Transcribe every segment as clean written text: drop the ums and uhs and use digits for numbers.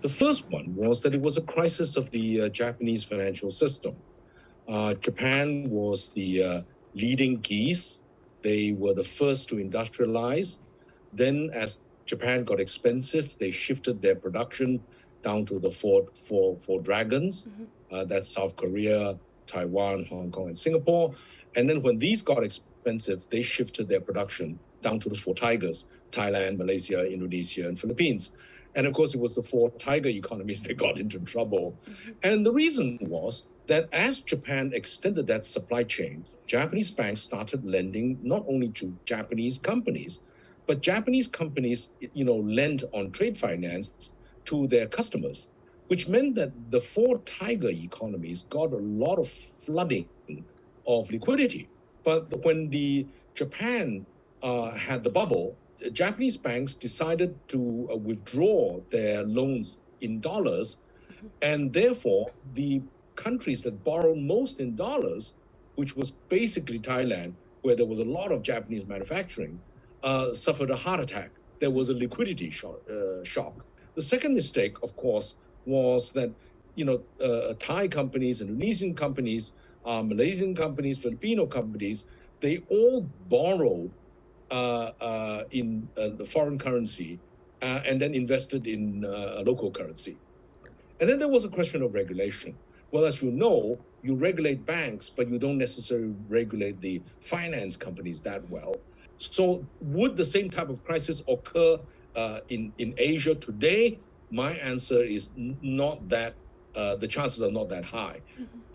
The first one was that it was a crisis of the Japanese financial system. Japan was the leading geese. They were the first to industrialize. Then, as Japan got expensive, they shifted their production down to the four dragons. That's South Korea, Taiwan, Hong Kong, and Singapore. And then when these got expensive, they shifted their production down to the four tigers: Thailand, Malaysia, Indonesia, and Philippines. And of course, it was the four tiger economies that got into trouble. And the reason was that as Japan extended that supply chain, Japanese banks started lending not only to Japanese companies, but Japanese companies, lent on trade finance to their customers, which meant that the four tiger economies got a lot of flooding of liquidity. But when the Japan had the bubble, Japanese banks decided to withdraw their loans in dollars, and therefore the countries that borrowed most in dollars, which was basically Thailand, where there was a lot of Japanese manufacturing, suffered a heart attack. There was a liquidity shock. The second mistake, of course, was that Thai companies, Indonesian companies, Malaysian companies, Filipino companies, they all borrowed in the foreign currency and then invested in local currency. And then there was a question of regulation. Well, as you know, you regulate banks, but you don't necessarily regulate the finance companies that well. So would the same type of crisis occur in Asia today? My answer is not that, the chances are not that high.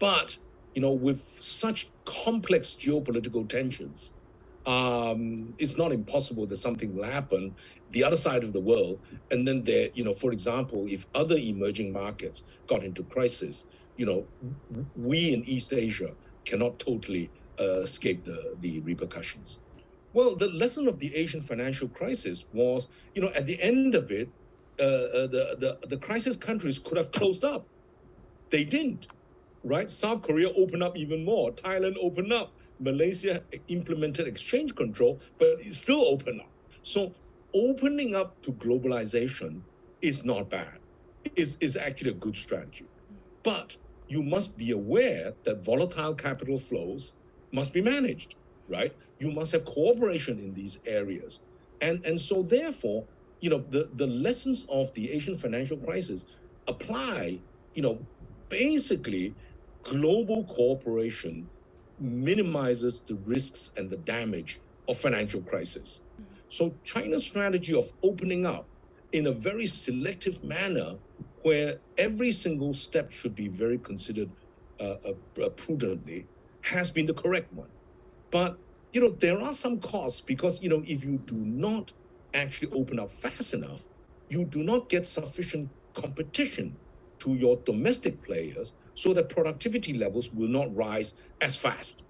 But, with such complex geopolitical tensions, it's not impossible that something will happen the other side of the world. And then there, for example, if other emerging markets got into crisis, we in East Asia cannot totally escape the repercussions. Well, the lesson of the Asian financial crisis was, at the end of it, the crisis countries could have closed up. They didn't, right? South Korea opened up even more. Thailand opened up. Malaysia implemented exchange control, but it still opened up. So opening up to globalization is not bad. Is actually a good strategy. But you must be aware that volatile capital flows must be managed, right? You must have cooperation in these areas. And so therefore, the lessons of the Asian financial crisis apply, basically global cooperation minimizes the risks and the damage of financial crisis. So China's strategy of opening up in a very selective manner, where every single step should be very considered prudently, has been the correct one. But, there are some costs because, if you do not actually open up fast enough, you do not get sufficient competition to your domestic players so that productivity levels will not rise as fast.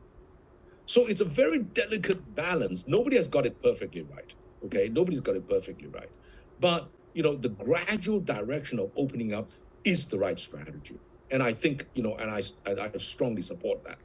So it's a very delicate balance. Nobody has got it perfectly right, okay? Nobody's got it perfectly right. But, the gradual direction of opening up is the right strategy. And I think, and I strongly support that.